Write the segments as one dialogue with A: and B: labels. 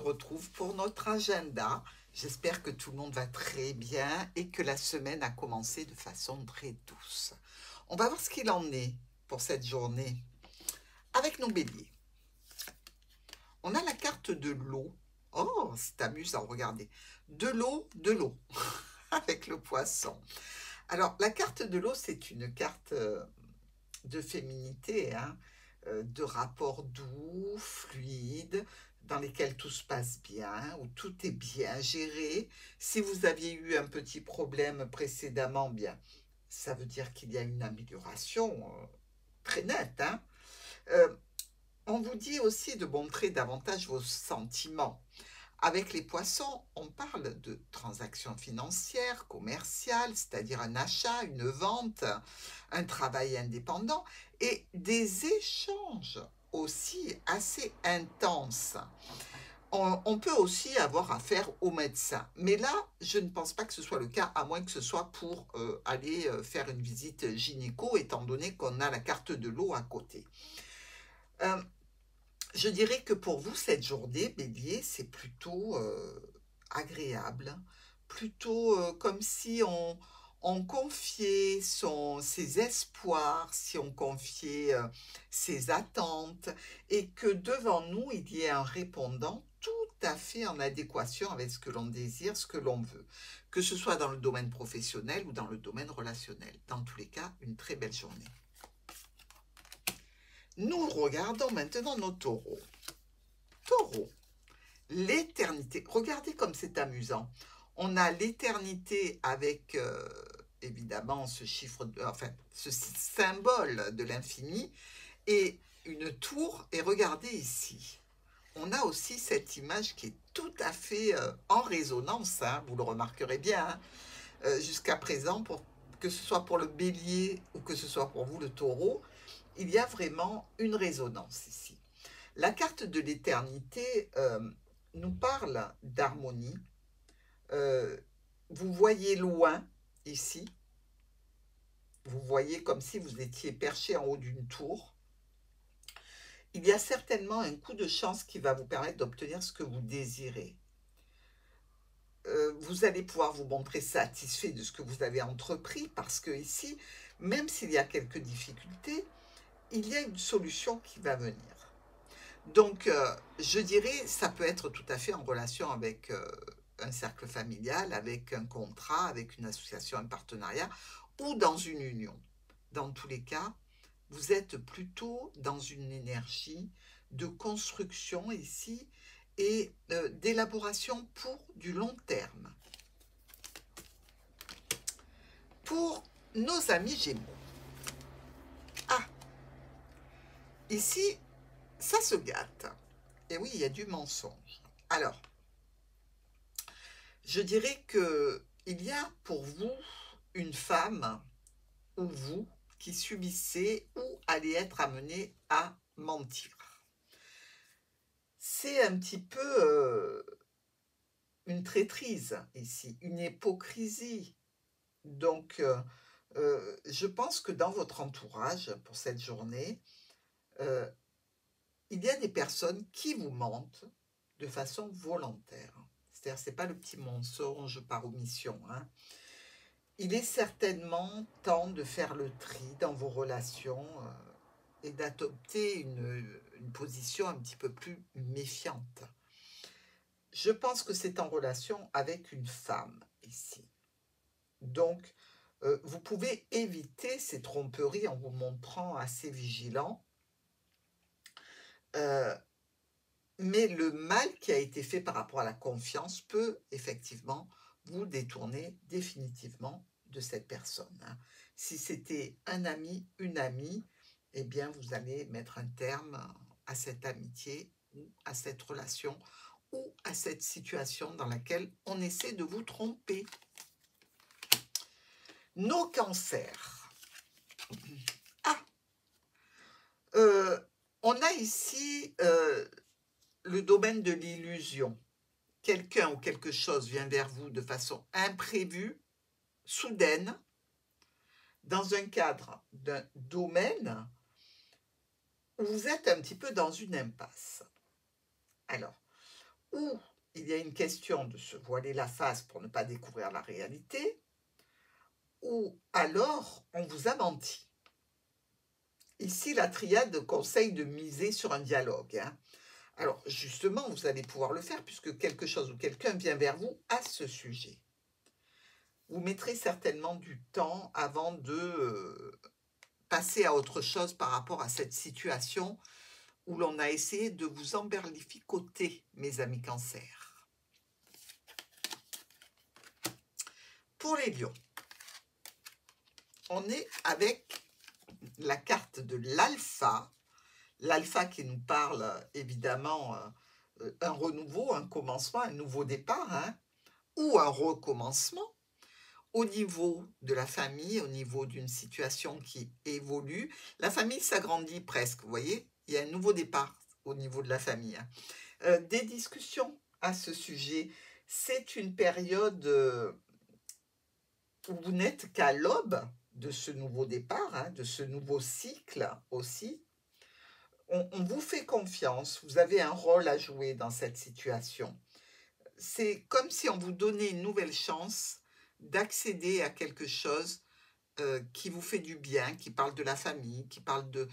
A: retrouve pour notre agenda. J'espère que tout le monde va très bien et que la semaine a commencé de façon très douce. On va voir ce qu'il en est pour cette journée avec nos béliers. On a la carte de l'eau. Oh, c'est amusant, regardez. De l'eau, avec le poisson. Alors, la carte de l'eau, c'est une carte de féminité, hein, de rapports doux, fluides, dans lesquels tout se passe bien, où tout est bien géré. Si vous aviez eu un petit problème précédemment, bien, ça veut dire qu'il y a une amélioration très nette, hein. On vous dit aussi de montrer davantage vos sentiments. Avec les poissons, on parle de transactions financières, commerciales, c'est-à-dire un achat, une vente, un travail indépendant et des échanges aussi assez intenses. On peut aussi avoir affaire au médecin. Mais là, je ne pense pas que ce soit le cas, à moins que ce soit pour aller faire une visite gynéco, étant donné qu'on a la carte de l'eau à côté. Je dirais que pour vous, cette journée, Bélier, c'est plutôt agréable, plutôt comme si on confiait ses espoirs, si on confiait ses attentes, et que devant nous, il y ait un répondant tout à fait en adéquation avec ce que l'on désire, ce que l'on veut, que ce soit dans le domaine professionnel ou dans le domaine relationnel. Dans tous les cas, une très belle journée. Nous regardons maintenant nos taureaux. Taureau, l'éternité. Regardez comme c'est amusant. On a l'éternité avec, évidemment, ce chiffre, ce symbole de l'infini et une tour. Et regardez ici. On a aussi cette image qui est tout à fait en résonance, hein, vous le remarquerez bien, hein, jusqu'à présent, que ce soit pour le bélier ou que ce soit pour vous le taureau, il y a vraiment une résonance ici. La carte de l'éternité nous parle d'harmonie. Vous voyez loin ici. Vous voyez comme si vous étiez perché en haut d'une tour. Il y a certainement un coup de chance qui va vous permettre d'obtenir ce que vous désirez. Vous allez pouvoir vous montrer satisfait de ce que vous avez entrepris parce que ici, même s'il y a quelques difficultés, il y a une solution qui va venir. Donc, je dirais, ça peut être tout à fait en relation avec un cercle familial, avec un contrat, avec une association, un partenariat ou dans une union. Dans tous les cas, vous êtes plutôt dans une énergie de construction ici et d'élaboration pour du long terme. Pour nos amis Gémeaux. Ah, ici, ça se gâte. Et oui, il y a du mensonge. Alors, je dirais qu'il y a pour vous une femme ou vous qui subissez ou allez être amené à mentir. C'est un petit peu une traîtrise ici, une hypocrisie. Donc, je pense que dans votre entourage, pour cette journée, il y a des personnes qui vous mentent de façon volontaire. C'est-à-dire, ce n'est pas le petit mensonge par omission, hein. Il est certainement temps de faire le tri dans vos relations et d'adopter une position un petit peu plus méfiante. Je pense que c'est en relation avec une femme ici. Donc, vous pouvez éviter ces tromperies en vous montrant assez vigilant. Mais le mal qui a été fait par rapport à la confiance peut effectivement vous détourner définitivement de cette personne, hein. Si c'était un ami, une amie, eh bien vous allez mettre un terme à cette amitié ou à cette relation ou à cette situation dans laquelle on essaie de vous tromper. Nos cancers. Ah, on a ici le domaine de l'illusion. Quelqu'un ou quelque chose vient vers vous de façon imprévue, soudaine, dans un cadre d'un domaine où vous êtes un petit peu dans une impasse. Alors, ou il y a une question de se voiler la face pour ne pas découvrir la réalité, ou alors on vous a menti. Ici, la triade conseille de miser sur un dialogue, hein. Alors, justement, vous allez pouvoir le faire puisque quelque chose ou quelqu'un vient vers vous à ce sujet. Vous mettrez certainement du temps avant de passer à autre chose par rapport à cette situation où l'on a essayé de vous emberlificoter, mes amis Cancer. Pour les lions, on est avec la carte de l'alpha. L'alpha qui nous parle évidemment un renouveau, un commencement, un nouveau départ, hein, ou un recommencement au niveau de la famille, au niveau d'une situation qui évolue. La famille s'agrandit presque, vous voyez, il y a un nouveau départ au niveau de la famille, hein. Des discussions à ce sujet. C'est une période où vous n'êtes qu'à l'aube de ce nouveau départ, hein, de ce nouveau cycle aussi. On vous fait confiance, vous avez un rôle à jouer dans cette situation. C'est comme si on vous donnait une nouvelle chance d'accéder à quelque chose qui vous fait du bien, qui parle de la famille, qui parle de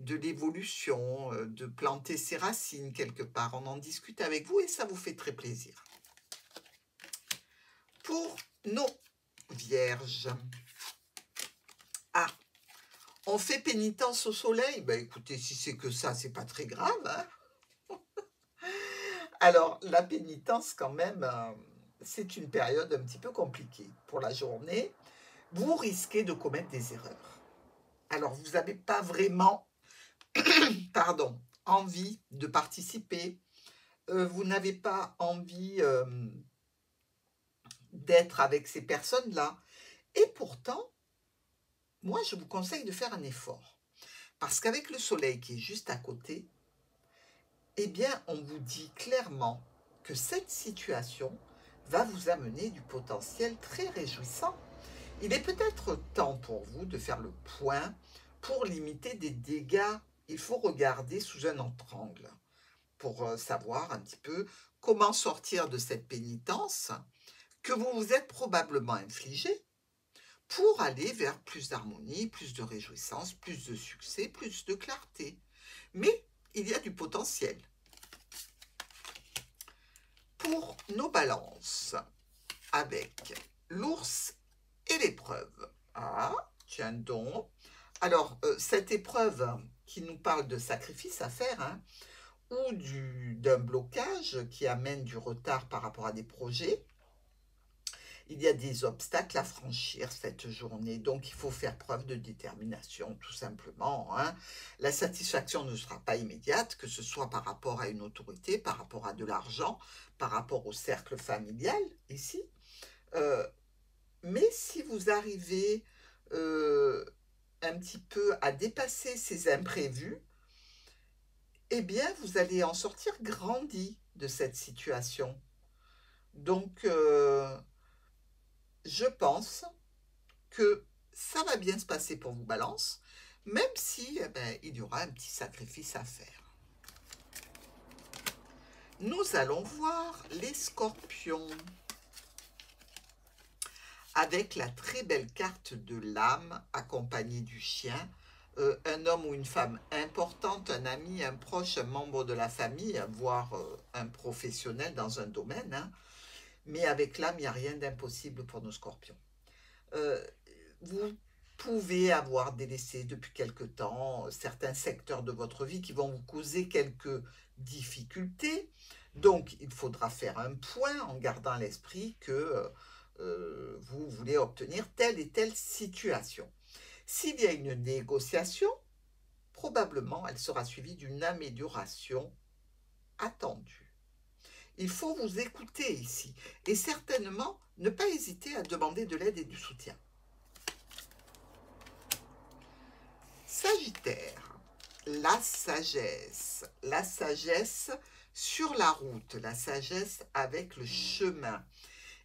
A: l'évolution, de planter ses racines quelque part. On en discute avec vous et ça vous fait très plaisir. Pour nos vierges, on fait pénitence au soleil. Ben écoutez, si c'est que ça, c'est pas très grave, hein. Alors, la pénitence, quand même, c'est une période un petit peu compliquée pour la journée. Vous risquez de commettre des erreurs. Alors, vous n'avez pas vraiment, pardon, envie de participer. Vous n'avez pas envie d'être avec ces personnes-là. Et pourtant, moi, je vous conseille de faire un effort. Parce qu'avec le soleil qui est juste à côté, eh bien, on vous dit clairement que cette situation va vous amener du potentiel très réjouissant. Il est peut-être temps pour vous de faire le point pour limiter des dégâts. Il faut regarder sous un autre angle pour savoir un petit peu comment sortir de cette pénitence que vous vous êtes probablement infligée pour aller vers plus d'harmonie, plus de réjouissance, plus de succès, plus de clarté. Mais il y a du potentiel. Pour nos balances, avec l'ours et l'épreuve. Ah, tiens donc. Alors, cette épreuve qui nous parle de sacrifice à faire, hein, ou d'un blocage qui amène du retard par rapport à des projets, il y a des obstacles à franchir cette journée. Donc, il faut faire preuve de détermination, tout simplement, hein. La satisfaction ne sera pas immédiate, que ce soit par rapport à une autorité, par rapport à de l'argent, par rapport au cercle familial, ici. Mais si vous arrivez un petit peu à dépasser ces imprévus, eh bien, vous allez en sortir grandi de cette situation. Donc, je pense que ça va bien se passer pour vous, Balance, même si il y aura un petit sacrifice à faire. Nous allons voir les Scorpions avec la très belle carte de l'âme accompagnée du chien. Un homme ou une femme importante, un ami, un proche, un membre de la famille, voire un professionnel dans un domaine, hein. Mais avec l'âme, il n'y a rien d'impossible pour nos Scorpions. Vous pouvez avoir délaissé depuis quelque temps certains secteurs de votre vie qui vont vous causer quelques difficultés. Donc, il faudra faire un point en gardant à l'esprit que vous voulez obtenir telle et telle situation. S'il y a une négociation, probablement elle sera suivie d'une amélioration attendue. Il faut vous écouter ici et certainement ne pas hésiter à demander de l'aide et du soutien. Sagittaire, la sagesse sur la route, la sagesse avec le chemin.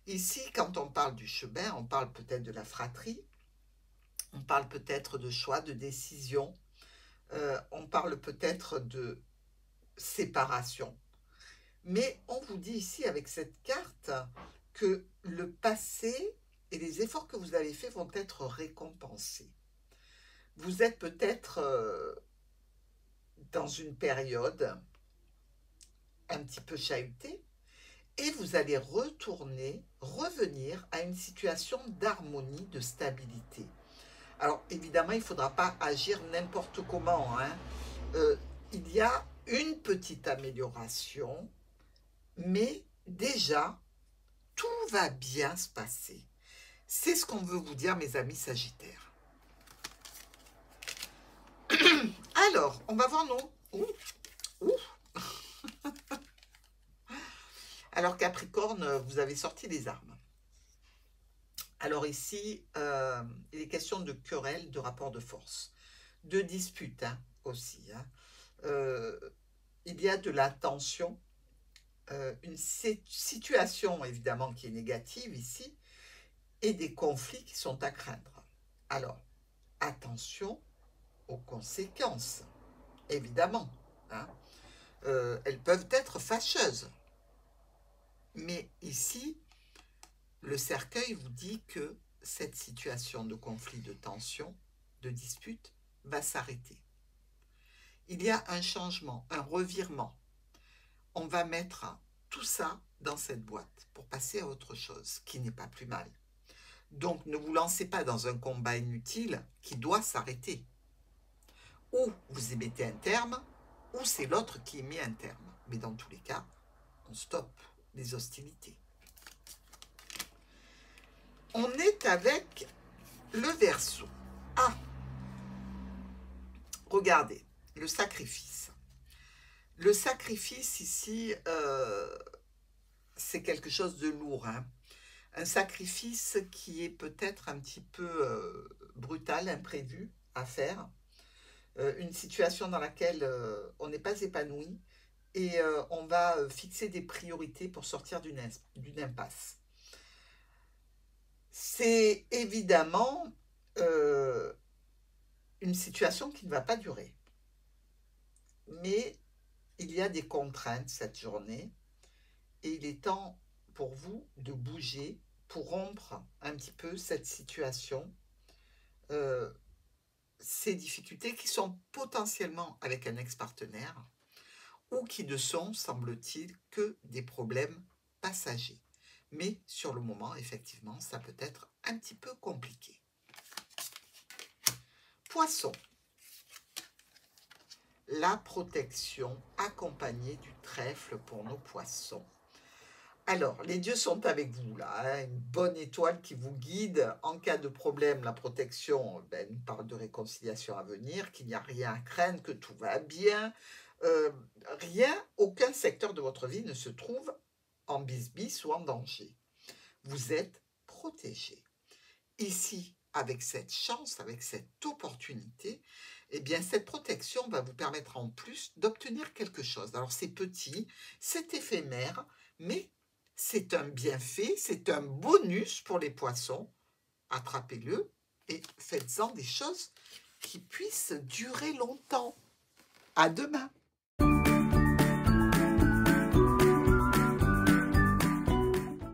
A: Ici, quand on parle du chemin, on parle peut-être de la fratrie, on parle peut-être de choix, de décision, on parle peut-être de séparation. Mais on vous dit ici, avec cette carte, que le passé et les efforts que vous avez faits vont être récompensés. Vous êtes peut-être dans une période un petit peu chahutée et vous allez revenir à une situation d'harmonie, de stabilité. Alors, évidemment, il ne faudra pas agir n'importe comment, hein. Il y a une petite amélioration, mais déjà, tout va bien se passer. C'est ce qu'on veut vous dire, mes amis Sagittaires. Alors, on va voir nos... Alors, Capricorne, vous avez sorti les armes. Alors ici, il est question de querelles, de rapports de force, de disputes, hein, aussi. Hein. Il y a de la tension, une situation évidemment qui est négative ici, et des conflits qui sont à craindre. Alors, attention aux conséquences, évidemment. Hein. Elles peuvent être fâcheuses. Mais ici, le cercueil vous dit que cette situation de conflit, de tension, de dispute va s'arrêter. Il y a un changement, un revirement. On va mettre tout ça dans cette boîte pour passer à autre chose, qui n'est pas plus mal. Donc, ne vous lancez pas dans un combat inutile qui doit s'arrêter. Ou vous y mettez un terme, ou c'est l'autre qui y met un terme. Mais dans tous les cas, on stoppe les hostilités. On est avec le Verseau. Ah, regardez, le sacrifice. Le sacrifice ici, c'est quelque chose de lourd. Hein. Un sacrifice qui est peut-être un petit peu brutal, imprévu à faire. Une situation dans laquelle on n'est pas épanoui et on va fixer des priorités pour sortir d'une impasse. C'est évidemment une situation qui ne va pas durer. Mais il y a des contraintes cette journée et il est temps pour vous de bouger pour rompre un petit peu cette situation, ces difficultés qui sont potentiellement avec un ex-partenaire ou qui ne sont, semble-t-il, que des problèmes passagers. Mais sur le moment, effectivement, ça peut être un petit peu compliqué. Poisson. La protection accompagnée du trèfle pour nos poissons. Alors, les dieux sont avec vous, là, hein, une bonne étoile qui vous guide. En cas de problème, la protection nous parle de réconciliation à venir, qu'il n'y a rien à craindre, que tout va bien. Aucun secteur de votre vie ne se trouve en bisbis ou en danger. Vous êtes protégé. Ici, avec cette chance, avec cette opportunité, eh bien, cette protection va vous permettre en plus d'obtenir quelque chose. Alors, c'est petit, c'est éphémère, mais c'est un bienfait, c'est un bonus pour les poissons. Attrapez-le et faites-en des choses qui puissent durer longtemps. À demain.